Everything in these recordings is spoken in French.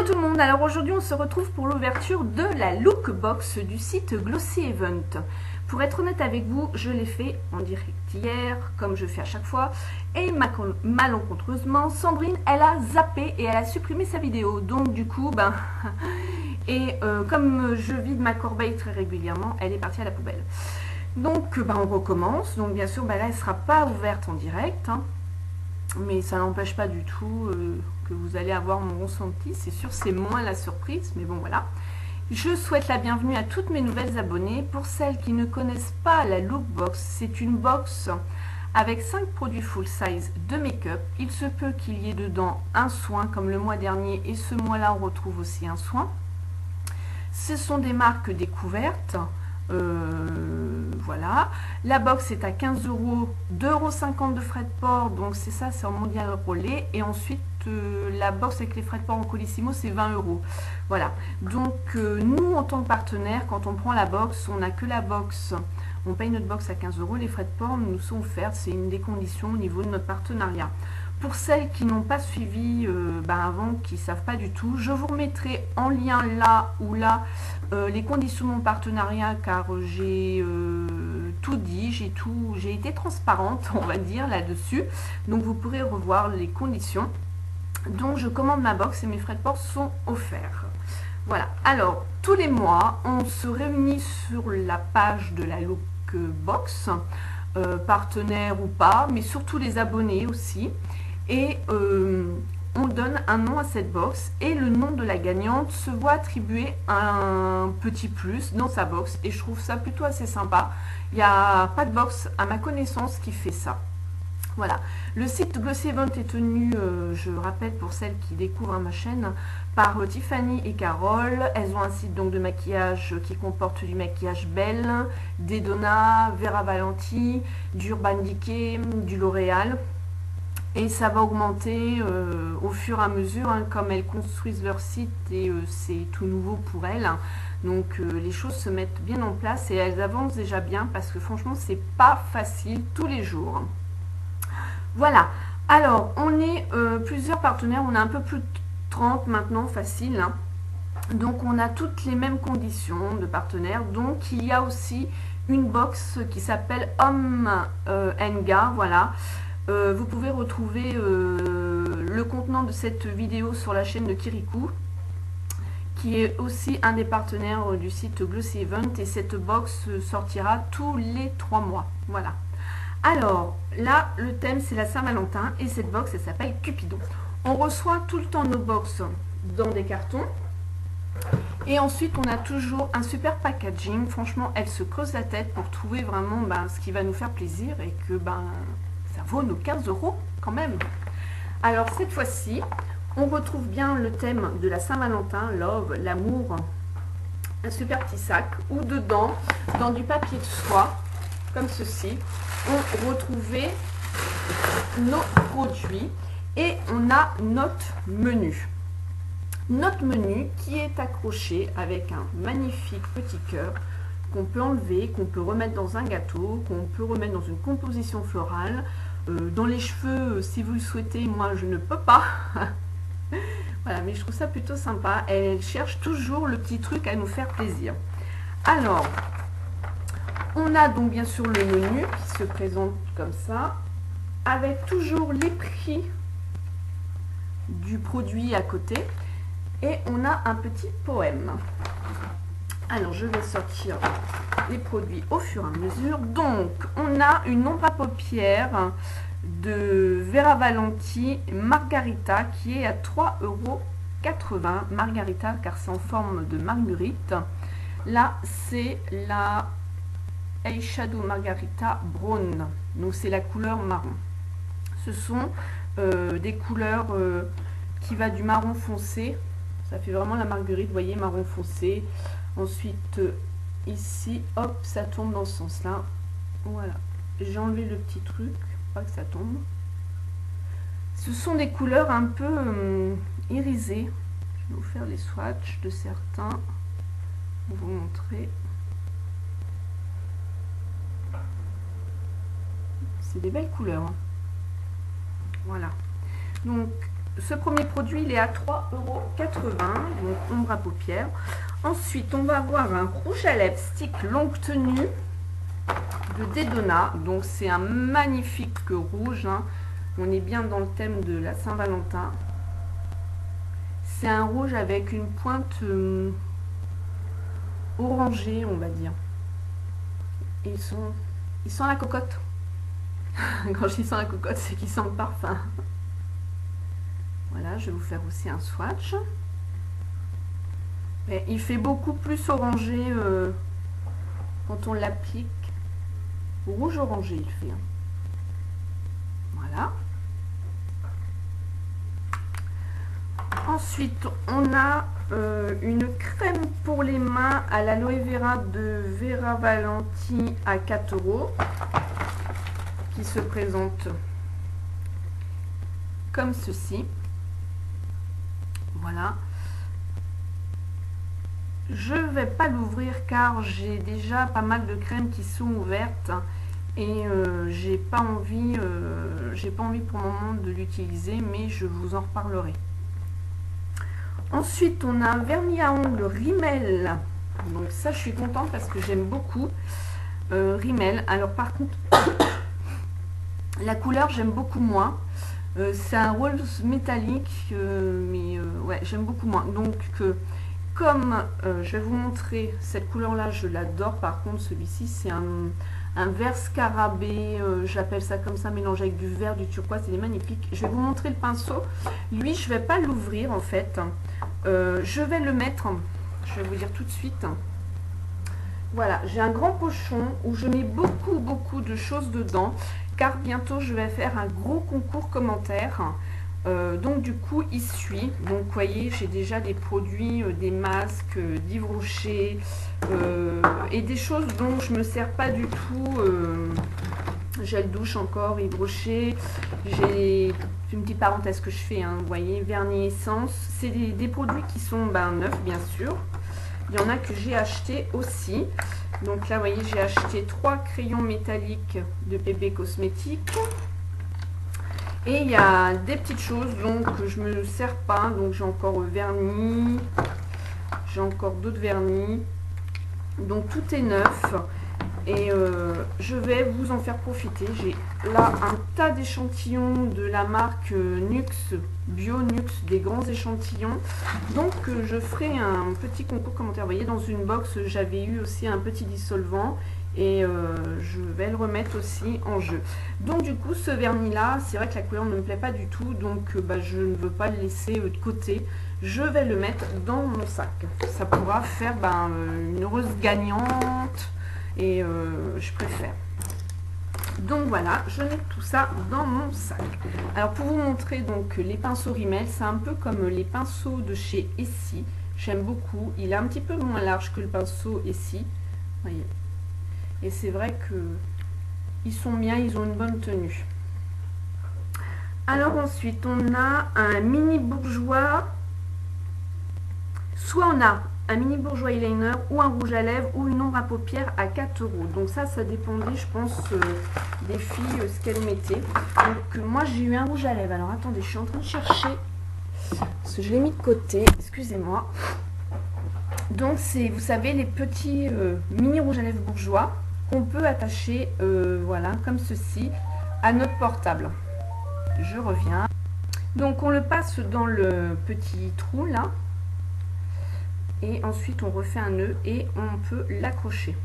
tout le monde, alors aujourd'hui on se retrouve pour l'ouverture de la lookbox du site Glossy Event. Pour être honnête avec vous, je l'ai fait en direct hier, comme je fais à chaque fois, et malencontreusement, Sandrine, elle a zappé et elle a supprimé sa vidéo. Donc du coup, comme je vide ma corbeille très régulièrement, elle est partie à la poubelle. Donc on recommence, donc bien sûr là elle ne sera pas ouverte en direct, hein. Mais ça n'empêche pas du tout que vous allez avoir mon ressenti. C'est sûr, c'est moins la surprise, mais bon, voilà. Je souhaite la bienvenue à toutes mes nouvelles abonnées. Pour celles qui ne connaissent pas la Lookbox, c'est une box avec 5 produits full size de make-up. Il se peut qu'il y ait dedans un soin, comme le mois dernier, et ce mois-là, on retrouve aussi un soin. Ce sont des marques découvertes. Voilà, la box est à 15 €, 2,50 € de frais de port, donc c'est ça, c'est en mondial relais. Et ensuite la box avec les frais de port en Colissimo, c'est 20 €. Voilà, donc nous en tant que partenaire, quand on prend la box, on n'a que la box, on paye notre box à 15 €, les frais de port nous sont offerts, c'est une des conditions au niveau de notre partenariat. Pour celles qui n'ont pas suivi avant, qui ne savent pas du tout, je vous remettrai en lien là ou là les conditions de mon partenariat, car j'ai tout dit, j'ai été transparente, on va dire, là-dessus. Donc vous pourrez revoir les conditions. Donc je commande ma box et mes frais de port sont offerts. Voilà, alors tous les mois, on se réunit sur la page de la Lookbox, partenaire ou pas, mais surtout les abonnés aussi. Et on donne un nom à cette box et le nom de la gagnante se voit attribuer un petit plus dans sa box, et je trouve ça plutôt assez sympa. Il n'y a pas de box à ma connaissance qui fait ça. Voilà, le site Glossy Event est tenu, je rappelle pour celles qui découvrent ma chaîne, par Tiffany et Carole. Elles ont un site donc de maquillage qui comporte du maquillage Belle, d'Edona, Vera Valenti, du Urban Decay, du L'Oréal. Et ça va augmenter au fur et à mesure, hein, comme elles construisent leur site, et c'est tout nouveau pour elles. Donc les choses se mettent bien en place et elles avancent déjà bien, parce que franchement c'est pas facile tous les jours. Voilà, alors on est plusieurs partenaires, on a un peu plus de 30 maintenant, facile, hein. Donc on a toutes les mêmes conditions de partenaires. Donc il y a aussi une box qui s'appelle Homme Nga, voilà. Vous pouvez retrouver le contenant de cette vidéo sur la chaîne de Kirikou, qui est aussi un des partenaires du site Glossy Event, et cette box sortira tous les 3 mois. Voilà. Alors là, le thème c'est la Saint-Valentin, et cette box elle s'appelle Cupidon. On reçoit tout le temps nos box dans des cartons, et ensuite on a toujours un super packaging. Franchement, elle se creuse la tête pour trouver vraiment ce qui va nous faire plaisir, et que ça vaut nos 15 € quand même. Alors cette fois-ci, on retrouve bien le thème de la Saint-Valentin, love, l'amour. Un super petit sac où dedans, dans du papier de soie, comme ceci, on retrouvait nos produits, et on a notre menu. Notre menu qui est accroché avec un magnifique petit cœur qu'on peut enlever, qu'on peut remettre dans un gâteau, qu'on peut remettre dans une composition florale, dans les cheveux si vous le souhaitez. Moi je ne peux pas. Voilà, mais je trouve ça plutôt sympa. Elle cherche toujours le petit truc à nous faire plaisir. Alors on a donc bien sûr le menu qui se présente comme ça, avec toujours les prix du produit à côté, et on a un petit poème. Alors je vais sortir les produits au fur et à mesure. Donc on a une ombre à paupières de Vera Valenti Margarita, qui est à 3,80 €. Margarita, car c'est en forme de marguerite. Là c'est la Eyeshadow Margarita Brown, donc c'est la couleur marron. Ce sont des couleurs qui va du marron foncé, ça fait vraiment la marguerite, vous voyez, marron foncé. Ensuite ici, hop, ça tombe dans ce sens là. Voilà, j'ai enlevé le petit truc, pas que ça tombe. Ce sont des couleurs un peu irisées. Je vais vous faire les swatchs de certains pour vous montrer. C'est des belles couleurs, hein. Voilà, donc ce premier produit, il est à 3,80 €, donc ombre à paupières. Ensuite, on va avoir un rouge à lèvres stick longue tenue de Dedona. Donc, c'est un magnifique rouge, hein. On est bien dans le thème de la Saint-Valentin. C'est un rouge avec une pointe orangée, on va dire. Et ils sont à la cocotte. Quand je dis sans la cocotte, c'est qu'ils sentent le parfum. Voilà, je vais vous faire aussi un swatch. Et il fait beaucoup plus orangé quand on l'applique. Rouge orangé, il fait. Voilà. Ensuite, on a une crème pour les mains à l'aloe vera de Vera Valenti à 4 € qui se présente comme ceci. Voilà. Je ne vais pas l'ouvrir car j'ai déjà pas mal de crèmes qui sont ouvertes et j'ai pas envie pour le moment de l'utiliser, mais je vous en reparlerai. Ensuite, on a un vernis à ongles Rimmel. Donc ça, je suis contente parce que j'aime beaucoup Rimmel. Alors par contre, la couleur, j'aime beaucoup moins. C'est un rose métallique, mais ouais, j'aime beaucoup moins. Donc, comme je vais vous montrer cette couleur-là, je l'adore. Par contre, celui-ci, c'est un vert scarabée, j'appelle ça comme ça, mélangé avec du vert, du turquoise, il est magnifique. Je vais vous montrer le pinceau. Lui, je vais pas l'ouvrir en fait. Je vais le mettre, je vais vous dire tout de suite. Voilà, j'ai un grand pochon où je mets beaucoup de choses dedans, car bientôt je vais faire un gros concours commentaire. Donc du coup, il suit. Donc vous voyez, j'ai déjà des produits, des masques d'Yves Rocher et des choses dont je me sers pas du tout. Gel douche encore, Yves Rocher. J'ai une petite parenthèse que je fais, hein, vous voyez, vernis essence. C'est des produits qui sont neufs, bien sûr. Il y en a que j'ai acheté aussi. Donc là, vous voyez, j'ai acheté 3 crayons métalliques de PB Cosmétiques. Et il y a des petites choses donc que je me sers pas. Donc j'ai encore vernis. J'ai encore d'autres vernis. Donc tout est neuf. Et je vais vous en faire profiter. J'ai là un tas d'échantillons de la marque Nux, Bio Nux, des grands échantillons. Donc je ferai un petit concours commentaire. Vous voyez, dans une box, j'avais eu aussi un petit dissolvant. Et je vais le remettre aussi en jeu. Donc du coup, ce vernis là, c'est vrai que la couleur ne me plaît pas du tout. Donc je ne veux pas le laisser de côté. Je vais le mettre dans mon sac. Ça pourra faire une heureuse gagnante. Et je préfère. Donc voilà, je mets tout ça dans mon sac. Alors pour vous montrer donc les pinceaux Rimmel, c'est un peu comme les pinceaux de chez Essie. J'aime beaucoup. Il est un petit peu moins large que le pinceau Essie. Voyez. Et c'est vrai que ils sont bien, ils ont une bonne tenue. Alors ensuite, on a un mini bourgeois. Soit on a un mini bourgeois eyeliner ou un rouge à lèvres ou une ombre à paupières à 4 €. Donc ça dépendait, je pense, des filles, ce qu'elles mettaient. Donc moi, j'ai eu un rouge à lèvres. Alors attendez, je suis en train de chercher. Parce que je l'ai mis de côté. Excusez-moi. Donc c'est, vous savez, les petits mini rouges à lèvres bourgeois qu'on peut attacher, voilà, comme ceci, à notre portable. Je reviens. Donc on le passe dans le petit trou là. Et ensuite on refait un nœud et on peut l'accrocher.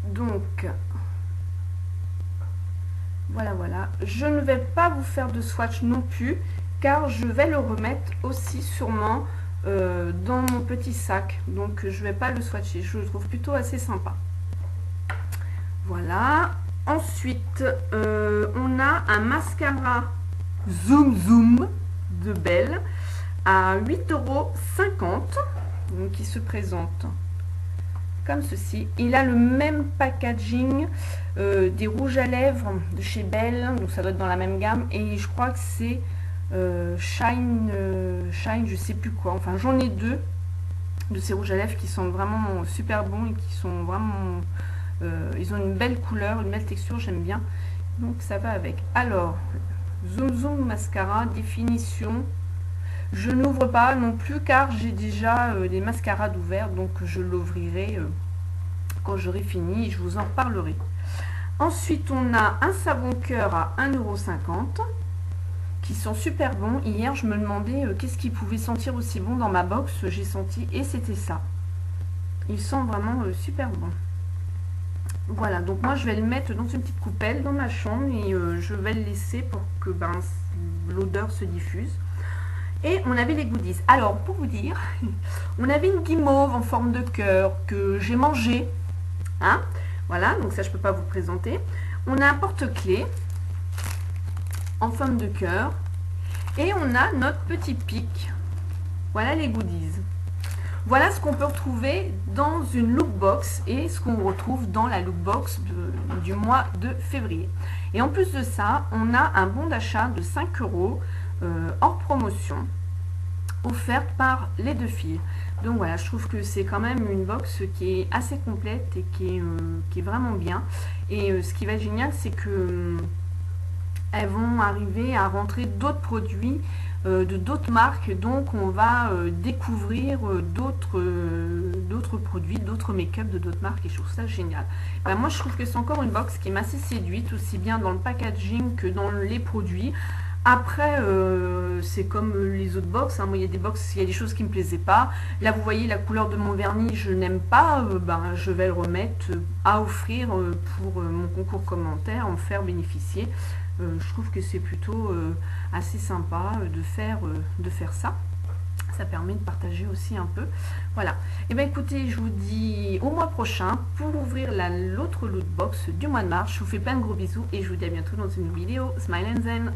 Donc voilà. Je ne vais pas vous faire de swatch non plus, car je vais le remettre aussi sûrement dans mon petit sac. Donc je vais pas le swatcher. Je le trouve plutôt assez sympa. Voilà. Ensuite, on a un mascara Zoom Zoom de Belle à 8,50 €, donc qui se présente comme ceci. Il a le même packaging des rouges à lèvres de chez Belle, donc ça doit être dans la même gamme, et je crois que c'est Shine, je sais plus quoi. Enfin, j'en ai deux de ces rouges à lèvres qui sont vraiment super bons et qui sont vraiment ils ont une belle couleur, une belle texture, j'aime bien, donc ça va avec. Alors Zoom Zoom Mascara Définition. Je n'ouvre pas non plus car j'ai déjà des mascarades ouvertes, donc je l'ouvrirai quand j'aurai fini et je vous en reparlerai. Ensuite, on a un savon cœur à 1,50 € qui sont super bons. Hier, je me demandais qu'est-ce qui pouvait sentir aussi bon dans ma box. J'ai senti et c'était ça. Ils sont vraiment super bons. Voilà, donc moi je vais le mettre dans une petite coupelle dans ma chambre et je vais le laisser pour que l'odeur se diffuse. Et on avait les goodies. Alors, pour vous dire, on avait une guimauve en forme de cœur que j'ai mangée. Hein, voilà, donc ça je peux pas vous le présenter. On a un porte-clés en forme de cœur. Et on a notre petit pic. Voilà les goodies. Voilà ce qu'on peut retrouver dans une lookbox et ce qu'on retrouve dans la lookbox du mois de février. Et en plus de ça, on a un bon d'achat de 5 € hors promotion, offerte par les deux filles. Donc voilà, je trouve que c'est quand même une box qui est assez complète et qui est vraiment bien. Et ce qui va être génial, c'est que elles vont arriver à rentrer d'autres produits de d'autres marques, donc on va découvrir d'autres produits, d'autres make-up de d'autres marques et je trouve ça génial. Ben, moi je trouve que c'est encore une box qui m'assez séduite, aussi bien dans le packaging que dans les produits. Après, c'est comme les autres box, hein. Moi, il y a des box, il y a des choses qui me plaisaient pas. Là, vous voyez la couleur de mon vernis, je n'aime pas. Ben, je vais le remettre à offrir pour mon concours commentaire, en me faire bénéficier. Je trouve que c'est plutôt assez sympa de faire ça. Ça permet de partager aussi un peu. Voilà. Et bien écoutez, je vous dis au mois prochain pour ouvrir l'autre loot box du mois de mars. Je vous fais plein de gros bisous et je vous dis à bientôt dans une vidéo. Smile and Zen.